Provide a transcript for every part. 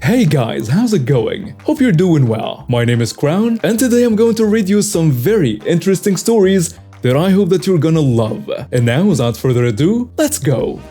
Hey guys, how's it going? Hope you're doing well. My name is Crown, and today I'm going to read you some very interesting stories that I hope that you're gonna love. And now, without further ado, let's go!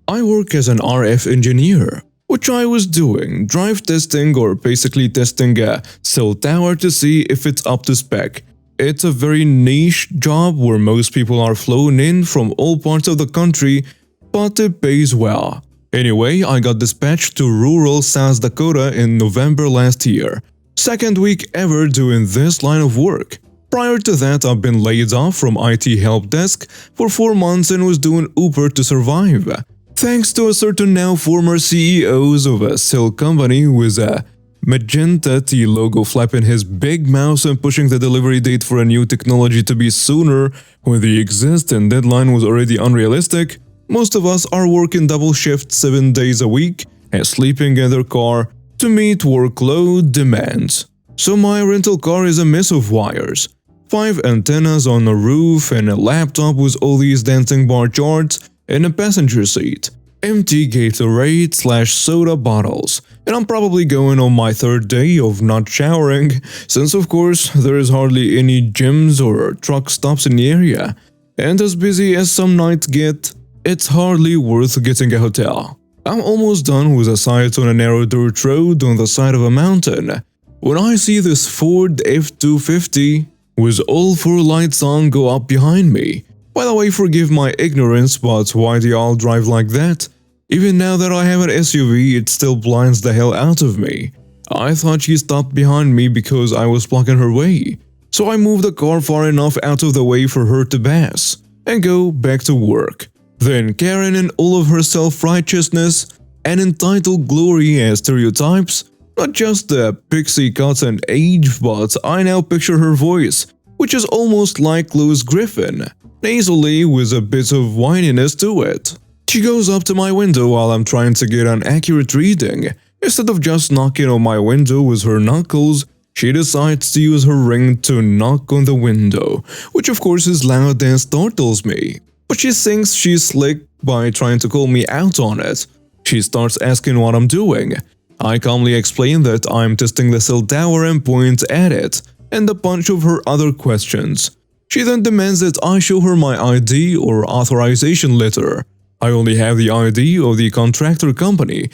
I work as an RF engineer, which I was doing drive testing or basically testing a cell tower to see if it's up to spec. It's a very niche job where most people are flown in from all parts of the country, but it pays well. Anyway, I got dispatched to rural South Dakota in November last year. Second week ever doing this line of work. Prior to that, I've been laid off from IT help desk for 4 months and was doing Uber to survive. Thanks to a certain now former CEOs of a cell company with a magenta T logo flapping his big mouth and pushing the delivery date for a new technology to be sooner when the existing deadline was already unrealistic, most of us are working double shifts 7 days a week and sleeping in their car to meet workload demands. So my rental car is a mess of wires, 5 antennas on the roof and a laptop with all these dancing bar charts in a passenger seat, empty Gatorade/soda bottles, and I'm probably going on my 3rd day of not showering, since of course there is hardly any gyms or truck stops in the area, and as busy as some nights get, it's hardly worth getting a hotel. I'm almost done with a site on a narrow dirt road on the side of a mountain, when I see this Ford F-250 with all 4 lights on go up behind me. By the way, forgive my ignorance, but why do y'all drive like that? Even now that I have an SUV, it still blinds the hell out of me. I thought she stopped behind me because I was blocking her way, so I moved the car far enough out of the way for her to pass, and go back to work. Then Karen, in all of her self-righteousness and entitled glory as stereotypes, not just the pixie cut and age, but I now picture her voice, which is almost like Louis Griffin, nasally with a bit of whininess to it. She goes up to my window while I'm trying to get an accurate reading. Instead of just knocking on my window with her knuckles, she decides to use her ring to knock on the window, which of course is loud and startles me. But she thinks she's slick by trying to call me out on it. She starts asking what I'm doing. I calmly explain that I'm testing the cell tower and point at it, and a bunch of her other questions. She then demands that I show her my ID or authorization letter. I only have the ID of the contractor company,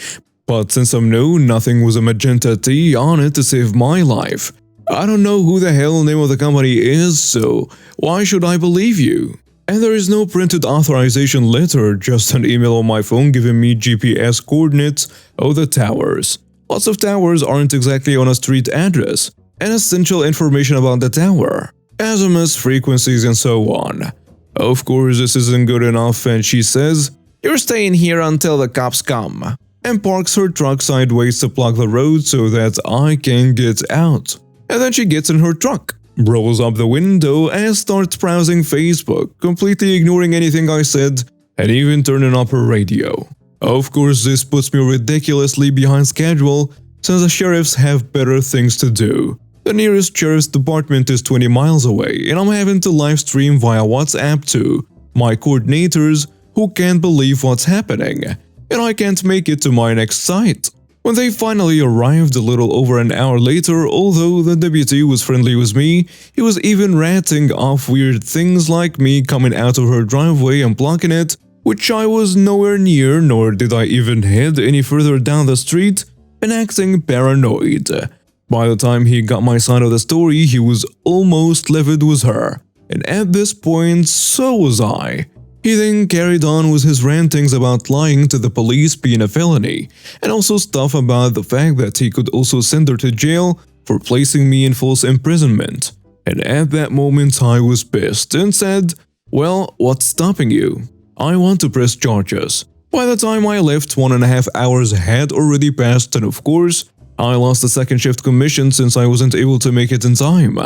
but since I'm new, nothing with a magenta T on it to save my life. I don't know who the hell name of the company is, so why should I believe you? And there is no printed authorization letter, just an email on my phone giving me GPS coordinates of the towers. Lots of towers aren't exactly on a street address, and essential information about the tower, azimuths, frequencies, and so on. Of course, this isn't good enough, and she says, "You're staying here until the cops come," and parks her truck sideways to block the road so that I can get out. And then she gets in her truck, rolls up the window, and starts browsing Facebook, completely ignoring anything I said, and even turning up her radio. Of course, this puts me ridiculously behind schedule, since the sheriffs have better things to do. The nearest sheriff's department is 20 miles away, and I'm having to live stream via WhatsApp to my coordinators who can't believe what's happening, and I can't make it to my next site. When they finally arrived a little over an hour later, although the deputy was friendly with me, he was even ratting off weird things like me coming out of her driveway and blocking it, which I was nowhere near, nor did I even head any further down the street, and acting paranoid. By the time he got my side of the story, he was almost livid with her, and at this point, so was I. He then carried on with his rantings about lying to the police being a felony, and also stuff about the fact that he could also send her to jail for placing me in false imprisonment. And at that moment I was pissed and said, "Well, what's stopping you? I want to press charges." By the time I left, 1.5 hours had already passed, and of course, I lost the second shift commission since I wasn't able to make it in time.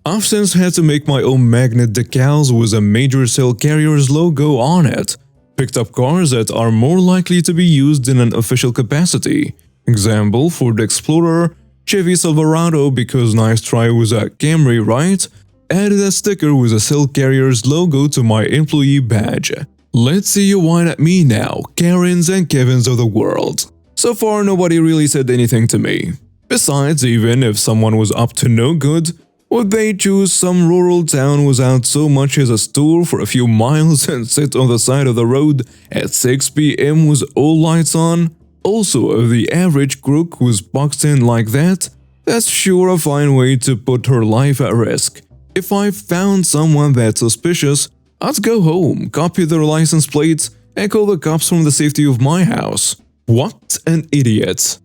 I've since had to make my own magnet decals with a major cell carrier's logo on it. Picked up cars that are more likely to be used in an official capacity. Example, Ford Explorer, Chevy Silverado because nice try with a Camry, right? Added a sticker with a cell carrier's logo to my employee badge. Let's see you whine at me now, Karens and Kevins of the world. So far, nobody really said anything to me. Besides, even if someone was up to no good, would they choose some rural town without so much as a store for a few miles and sit on the side of the road at 6 p.m. with all lights on? Also, if the average crook was boxed in like that, that's sure a fine way to put her life at risk. If I found someone that suspicious, I'd go home, copy their license plates, and call the cops from the safety of my house. What an idiot.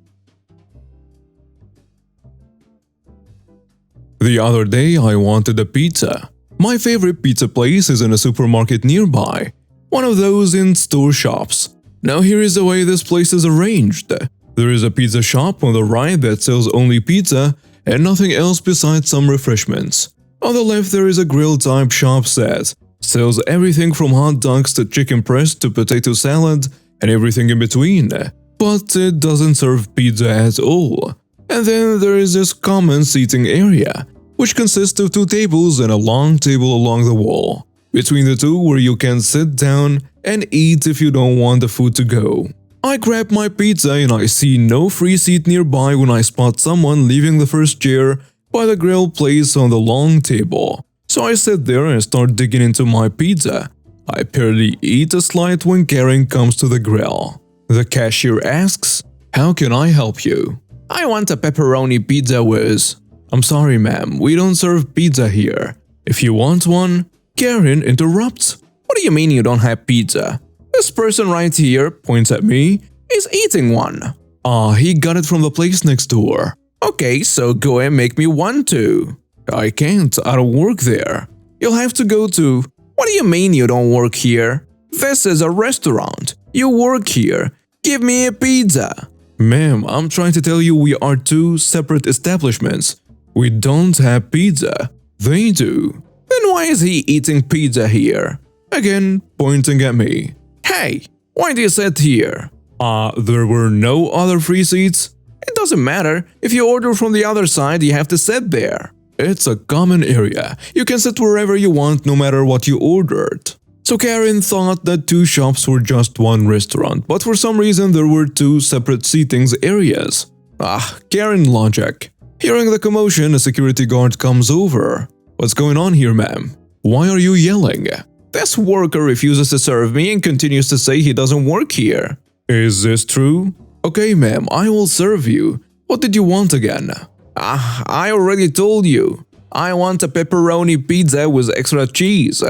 The other day, I wanted a pizza. My favorite pizza place is in a supermarket nearby, one of those in-store shops. Now here is the way this place is arranged. There is a pizza shop on the right that sells only pizza and nothing else besides some refreshments. On the left there is a grill-type shop that sells everything from hot dogs to chicken breast to potato salad and everything in between, but it doesn't serve pizza at all. And then there is this common seating area, which consists of 2 tables and a long table along the wall, between the two where you can sit down and eat if you don't want the food to go. I grab my pizza and I see no free seat nearby when I spot someone leaving the first chair by the grill place on the long table. So I sit there and start digging into my pizza. I barely eat a slice when Karen comes to the grill. The cashier asks, "How can I help you?" "I want a pepperoni pizza with..." "I'm sorry ma'am, we don't serve pizza here. If you want one..." Karen interrupts. "What do you mean you don't have pizza? This person right here," points at me, "is eating one." He got it from the place next door." "Okay, so go and make me one too." "I can't, I don't work there." "You'll have to go to..." "What do you mean you don't work here? This is a restaurant. You work here. Give me a pizza." "Ma'am, I'm trying to tell you we are 2 separate establishments. We don't have pizza. They do." "Then why is he eating pizza here?" Again, pointing at me. "Hey, why do you sit here?" There were no other free seats." "It doesn't matter. If you order from the other side, you have to sit there." "It's a common area. You can sit wherever you want no matter what you ordered." So Karen thought that 2 shops were just one restaurant, but for some reason there were 2 separate seatings areas. Karen logic. Hearing the commotion, a security guard comes over. "What's going on here, ma'am? Why are you yelling?" "This worker refuses to serve me and continues to say he doesn't work here." "Is this true?" "Okay, ma'am, I will serve you. What did you want again?" I already told you. I want a pepperoni pizza with extra cheese."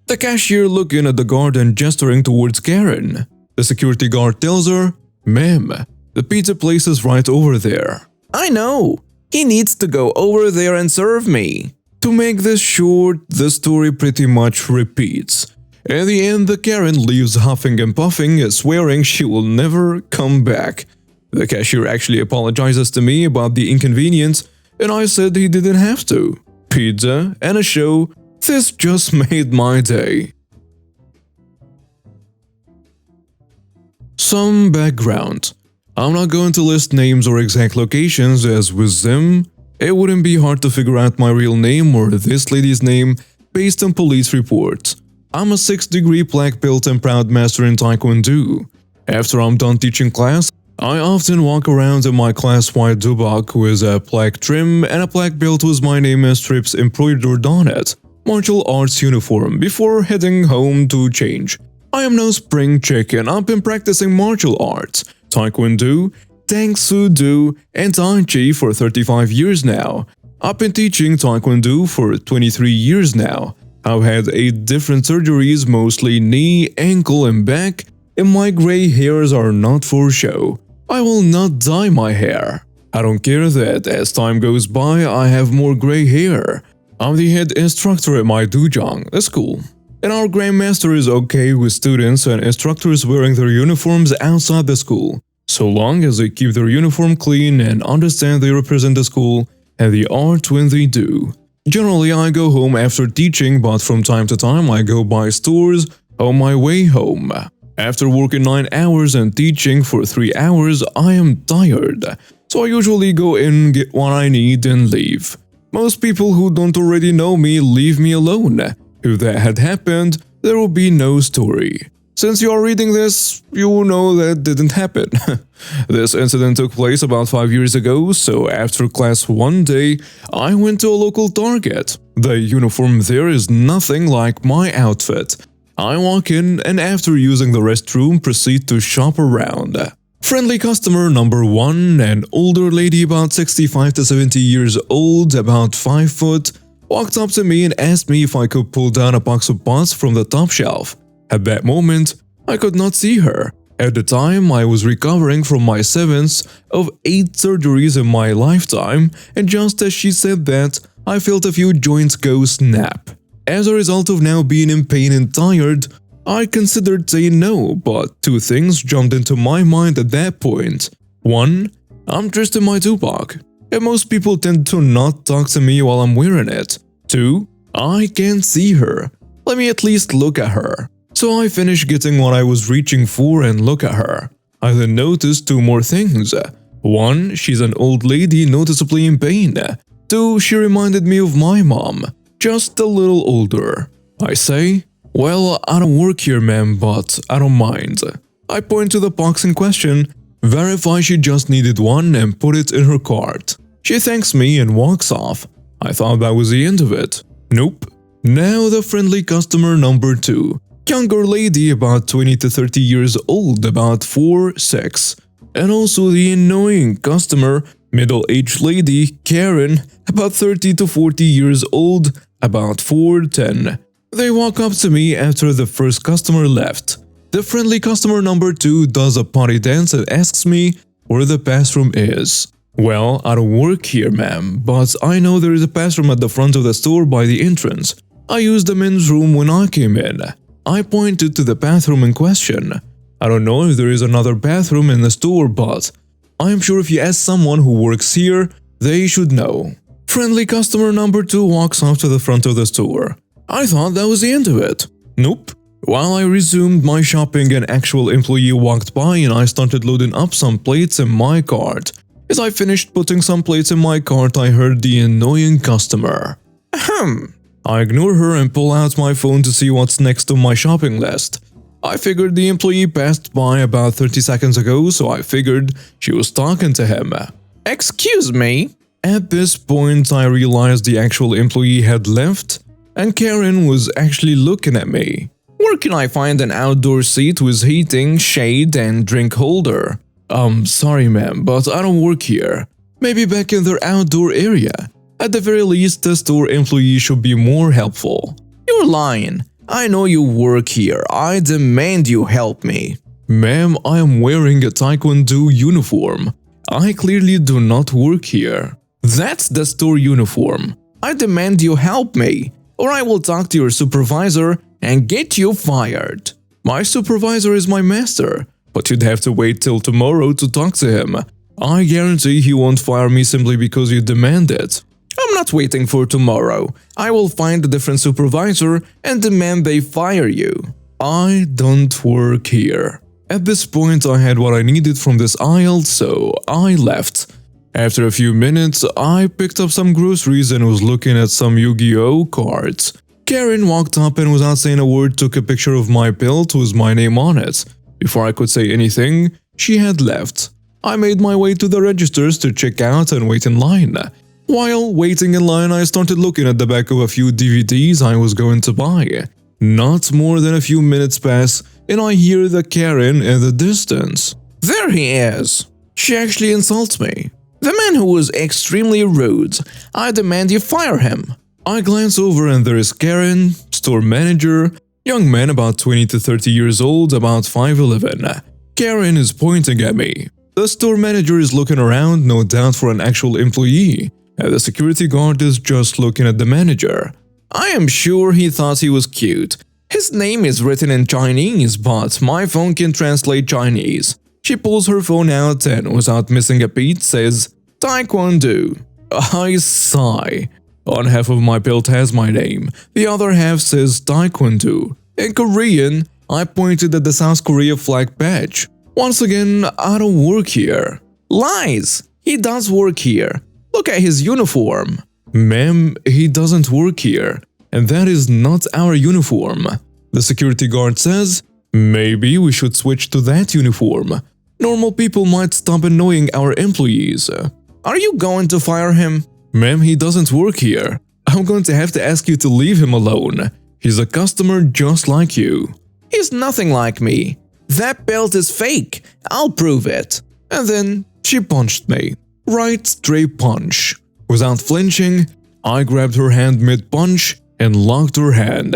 The cashier looking at the guard and gesturing towards Karen. The security guard tells her, "Ma'am, the pizza place is right over there." "I know. He needs to go over there and serve me." To make this short, the story pretty much repeats. In the end, the Karen leaves huffing and puffing, swearing she will never come back. The cashier actually apologizes to me about the inconvenience, and I said he didn't have to. Pizza and a show, this just made my day. Some background. I'm not going to list names or exact locations, as with them, it wouldn't be hard to figure out my real name or this lady's name based on police reports. I'm a 6th-degree black belt and proud master in Tae-Kwon-Do. After I'm done teaching class, I often walk around in my class white dubak with a black trim and a black belt with my name and strips embroidered on it, martial arts uniform, before heading home to change. I am no spring chicken. I've been practicing martial arts, Tae-Kwon-Do, Tang Soo Do, and Tai Chi for 35 years now. I've been teaching Tae-Kwon-Do for 23 years now. I've had 8 different surgeries, mostly knee, ankle, and back, and my gray hairs are not for show. I will not dye my hair. I don't care that as time goes by, I have more gray hair. I'm the head instructor at my dojang, the school. And our grandmaster is okay with students and instructors wearing their uniforms outside the school, so long as they keep their uniform clean and understand they represent the school and the art when they do. Generally, I go home after teaching, but from time to time I go by stores on my way home. After working 9 hours and teaching for 3 hours, I am tired, so I usually go in, get what I need, and leave. Most people who don't already know me leave me alone. If that had happened, there would be no story. Since you are reading this, you will know that didn't happen. This incident took place about 5 years ago, so after class one day, I went to a local Target. The uniform there is nothing like my outfit. I walk in and after using the restroom proceed to shop around. Friendly customer number 1, an older lady about 65 to 70 years old, about 5 foot, walked up to me and asked me if I could pull down a box of pots from the top shelf. At that moment, I could not see her. At the time, I was recovering from my 7th of 8 surgeries in my lifetime, and just as she said that, I felt a few joints go snap. As a result of now being in pain and tired, I considered saying no, but 2 things jumped into my mind at that point. 1. I'm dressed in my Tupac, and most people tend to not talk to me while I'm wearing it. 2. I can't see her. Let me at least look at her. So I finished getting what I was reaching for and look at her. I then noticed 2 more things. 1. She's an old lady noticeably in pain. 2. She reminded me of my mom, just a little older. I say, well, I don't work here, ma'am, but I don't mind. I point to the box in question, verify she just needed one and put it in her cart. She thanks me and walks off. I thought that was the end of it. Nope. Now the friendly customer number 2. Younger lady about 20 to 30 years old, about 4'6". And also the annoying customer, middle-aged lady, Karen, about 30 to 40 years old, about 4'10". They walk up to me after the first customer left. The friendly customer number 2 does a potty dance and asks me where the bathroom is. Well, I don't work here, ma'am, but I know there is a bathroom at the front of the store by the entrance. I used the men's room when I came in. I pointed to the bathroom in question. I don't know if there is another bathroom in the store, but I am sure if you ask someone who works here, they should know. Friendly customer number 2 walks off to the front of the store. I thought that was the end of it. Nope. While I resumed my shopping, an actual employee walked by and I started loading up some plates in my cart. As I finished putting some plates in my cart, I heard the annoying customer. Ahem. I ignore her and pull out my phone to see what's next on my shopping list. I figured the employee passed by about 30 seconds ago, so I figured she was talking to him. Excuse me? At this point, I realized the actual employee had left, and Karen was actually looking at me. Where can I find an outdoor seat with heating, shade, and drink holder? Sorry ma'am, but I don't work here. Maybe back in their outdoor area. At the very least, the store employee should be more helpful. You're lying. I know you work here. I demand you help me. Ma'am, I am wearing a Tae-Kwon-Do uniform. I clearly do not work here. That's the store uniform. I demand you help me, or I will talk to your supervisor and get you fired. My supervisor is my master, but you'd have to wait till tomorrow to talk to him. I guarantee he won't fire me simply because you demand it. I'm not waiting for tomorrow. I will find a different supervisor and demand they fire you. I don't work here. At this point, I had what I needed from this aisle, so I left. After a few minutes, I picked up some groceries and was looking at some Yu-Gi-Oh cards. Karen walked up and without saying a word took a picture of my belt with my name on it. Before I could say anything, she had left. I made my way to the registers to check out and wait in line. While waiting in line, I started looking at the back of a few DVDs I was going to buy. Not more than a few minutes pass, and I hear the Karen in the distance. There he is! She actually insults me. The man who was extremely rude. I demand you fire him. I glance over and there is Karen, store manager, young man about 20 to 30 years old, about 5'11". Karen is pointing at me. The store manager is looking around, no doubt for an actual employee. And the security guard is just looking at the manager. I am sure he thought he was cute. His name is written in Chinese, but my phone can translate Chinese. She pulls her phone out and, without missing a beat, says, Tae-Kwon-Do. I sigh. One half of my belt has my name, the other half says Tae-Kwon-Do. In Korean, I pointed at the South Korea flag badge. Once again, I don't work here. Lies! He does work here. Look at his uniform. Ma'am, he doesn't work here, and that is not our uniform. The security guard says, Maybe we should switch to that uniform. Normal people might stop annoying our employees. Are you going to fire him? Ma'am, he doesn't work here. I'm going to have to ask you to leave him alone. He's a customer just like you. He's nothing like me. That belt is fake. I'll prove it. And then she punched me. Right straight punch. Without flinching, I grabbed her hand mid-punch and locked her hand.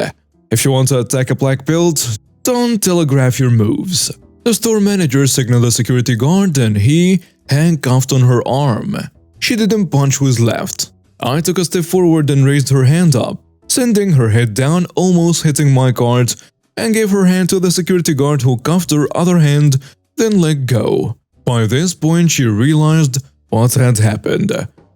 If you want to attack a black belt, don't telegraph your moves. The store manager signaled a security guard and he handcuffed on her arm. She didn't punch with left. I took a step forward and raised her hand up, sending her head down, almost hitting my guard, and gave her hand to the security guard who cuffed her other hand, then let go. By this point, she realized what had happened.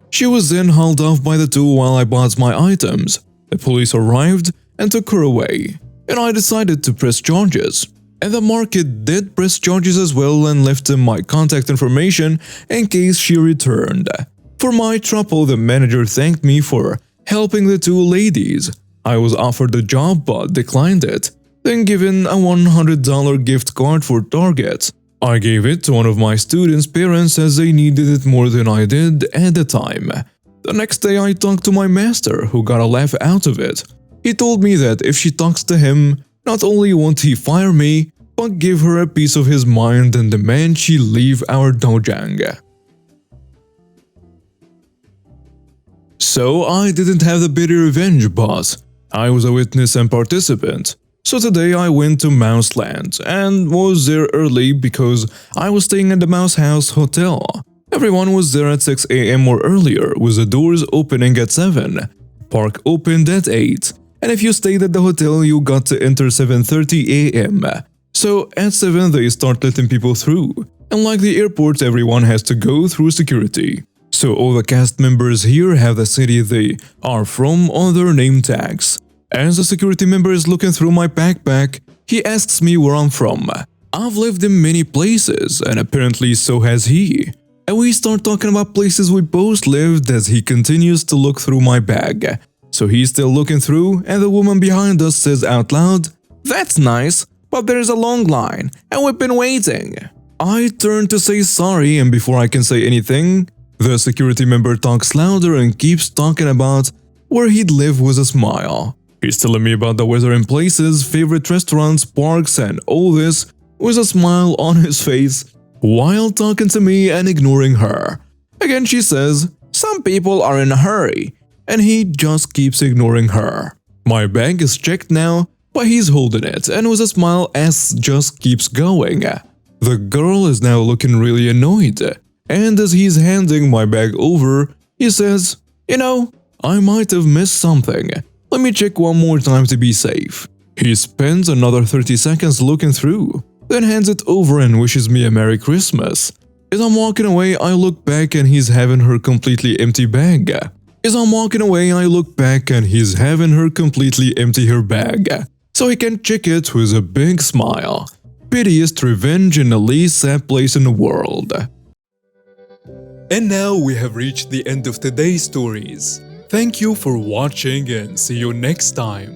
She was then hauled off by the two while I bought my items. The police arrived and took her away, and I decided to press charges. And the market did press charges as well and left them my contact information in case she returned. For my trouble, the manager thanked me for helping the two ladies. I was offered a job but declined it, then given a $100 gift card for Target. I gave it to one of my students' parents as they needed it more than I did at the time. The next day I talked to my master, who got a laugh out of it. He told me that if she talks to him, not only won't he fire me, but give her a piece of his mind and demand she leave our dojang. So I didn't have the bitter revenge, but I was a witness and participant. So today I went to Mouseland and was there early because I was staying at the Mouse House Hotel. Everyone was there at 6 a.m. or earlier, with the doors opening at 7. Park opened at 8. And if you stayed at the hotel, you got to enter 7:30 a.m. So at 7 they start letting people through. And like the airport, everyone has to go through security. So all the cast members here have the city they are from on their name tags. As the security member is looking through my backpack, he asks me where I'm from. I've lived in many places, and apparently so has he. And we start talking about places we both lived as he continues to look through my bag. So he's still looking through, and the woman behind us says out loud, "That's nice, but there's a long line, and we've been waiting." I turn to say sorry, and before I can say anything, the security member talks louder and keeps talking about where he'd live with a smile. He's telling me about the weather and places, favorite restaurants, parks, and all this with a smile on his face while talking to me and ignoring her. Again, she says, "Some people are in a hurry," and he just keeps ignoring her. My bag is checked now, but he's holding it and with a smile S just keeps going. The girl is now looking really annoyed, and as he's handing my bag over, he says, "You know, I might have missed something. Let me check one more time to be safe." He spends another 30 seconds looking through, then hands it over and wishes me a Merry Christmas. As I'm walking away, I look back and he's having her completely empty bag. As I'm walking away, I look back and he's having her completely empty her bag, so he can check it with a big smile. Pitiest revenge in the least sad place in the world. And now we have reached the end of today's stories. Thank you for watching and see you next time.